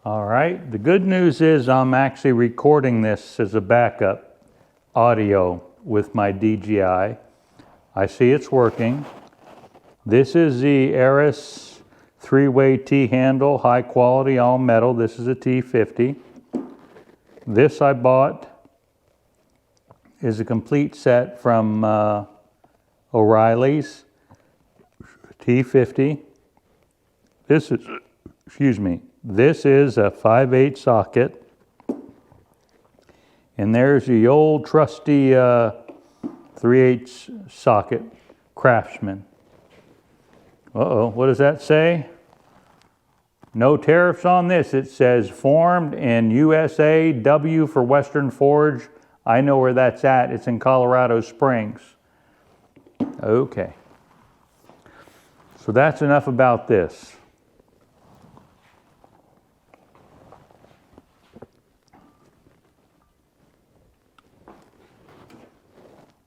All right, the good news is I'm actually recording this as a backup audio with my DJI. I see it's working. This is the Aris 3-way T-handle, high quality, all metal. This is a T50. This I bought is a complete set from O'Reilly's T50. This is, this is a 5/8 socket. And there's the old trusty 3/8 socket, Craftsman. Uh-oh, what does that say? No tariffs on this. It says formed in USA, W for Western Forge. I know where that's at. It's in Colorado Springs. Okay. So that's enough about this.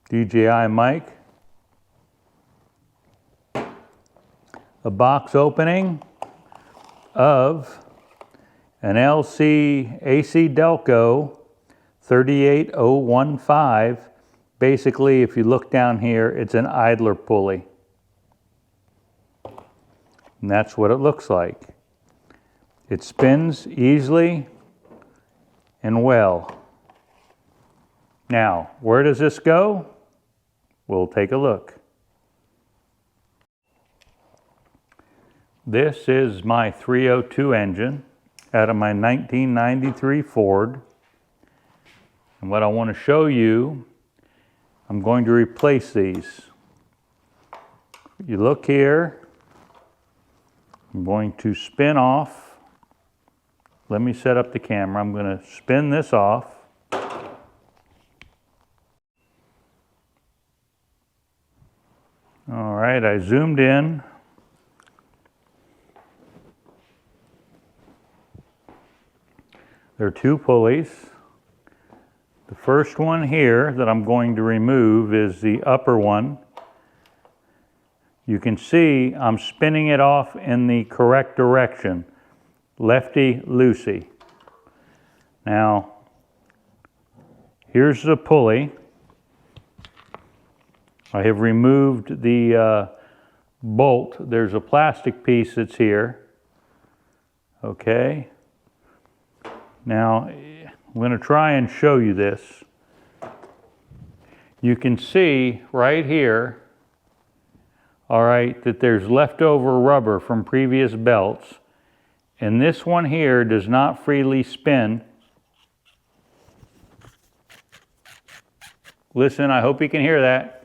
DJI mic. A box opening of an LC AC Delco 38015. Basically, if you look down here, it's an idler pulley. And that's what it looks like. It spins easily and well. Now, where does this go? We'll take a look. This is my 302 engine out of my 1993 Ford. And what I want to show you, I'm going to replace these. You look here, I'm going to spin off. Let me set up the camera. I'm going to spin this off. All right, I zoomed in. There are two pulleys. The first one here that I'm going to remove is the upper one. You can see I'm spinning it off in the correct direction, lefty-loosey. Now, here's the pulley. I have removed the bolt. There's a plastic piece that's here. Okay. Now, I'm going to try and show you this. You can see right here, all right, that there's leftover rubber from previous belts. And this one here does not freely spin. Listen, I hope you can hear that.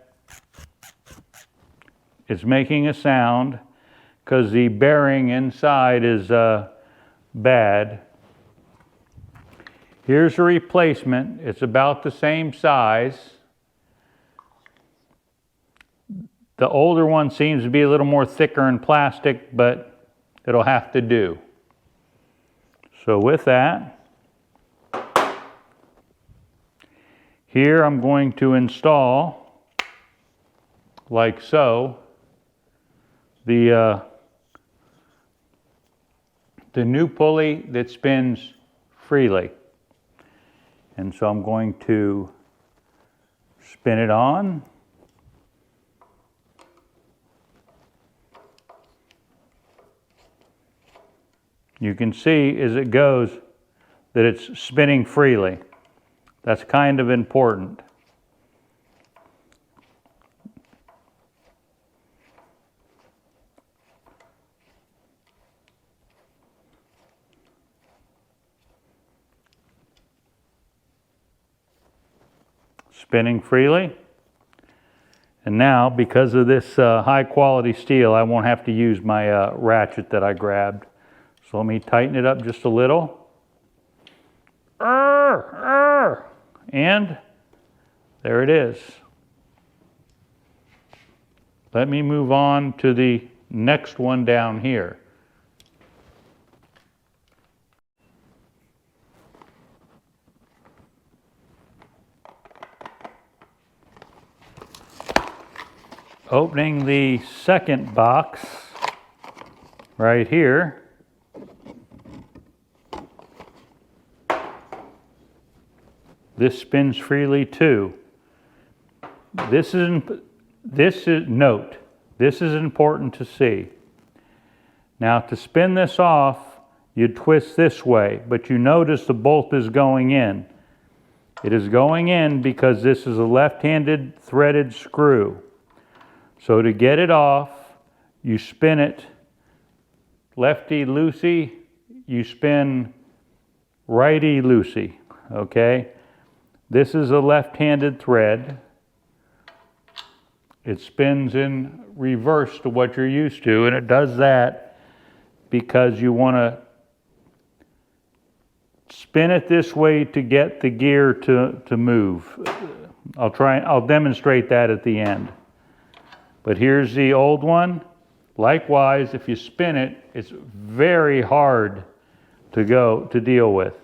It's making a sound because the bearing inside is bad. Here's a replacement. It's about the same size. The older one seems to be a little more thicker and plastic, but it'll have to do. So with that, here I'm going to install, like so, the new pulley that spins freely. And so I'm going to spin it on. You can see as it goes that it's spinning freely. That's kind of important. Spinning freely. And now, because of this high quality steel, I won't have to use my ratchet that I grabbed. So let me tighten it up just a little. And there it is. Let me move on to the next one down here. Opening the second box right here. This spins freely too. This is note. This is important to see. Now to spin this off, you twist this way, but you notice the bolt is going in. It is going in because this is a left-handed threaded screw. So to get it off, you spin it lefty-loosey, you spin righty-loosey, okay? This is a left-handed thread. It spins in reverse to what you're used to, and it does that because you want to spin it this way to get the gear to move. I'll demonstrate that at the end. But here's the old one. Likewise, if you spin it, it's very hard to deal with.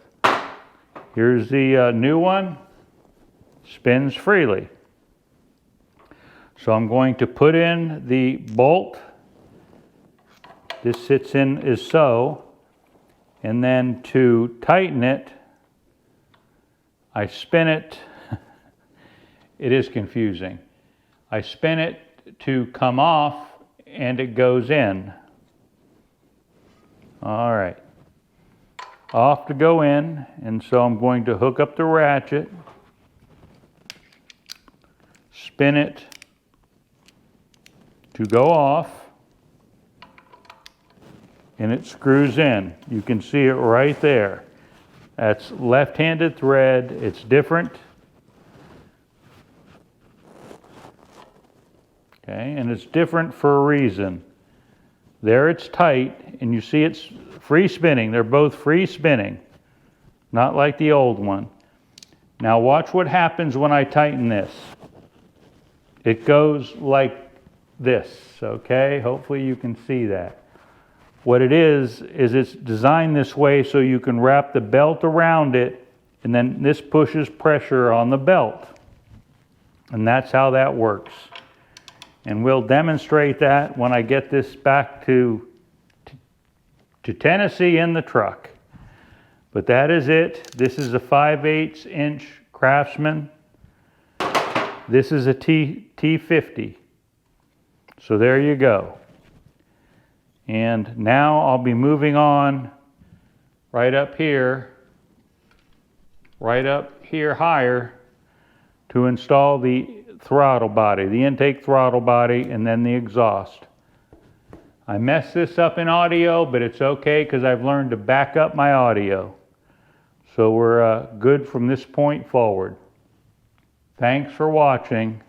Here's the new one. Spins freely. So I'm going to put in the bolt. This sits in as so. And then to tighten it, I spin it. It is confusing. I spin it to come off and it goes in. All right. Off to go in, and so I'm going to hook up the ratchet, spin it to go off, and it screws in. You can see it right there. That's left-handed thread. It's different. Okay, and it's different for a reason. There it's tight, and you see it's free spinning. They're both free spinning, not like the old one. Now watch what happens when I tighten this. It goes like this, okay? Hopefully you can see that. What it is it's designed this way so you can wrap the belt around it, and then this pushes pressure on the belt. And that's how that works. And we'll demonstrate that when I get this back to Tennessee in the truck. But that is it. This is a 5/8 inch Craftsman. This is a T50. So there you go. And now I'll be moving on right up here higher to install the throttle body, the intake throttle body, and then the exhaust. I messed this up in audio, but it's okay because I've learned to back up my audio. So we're good from this point forward. Thanks for watching.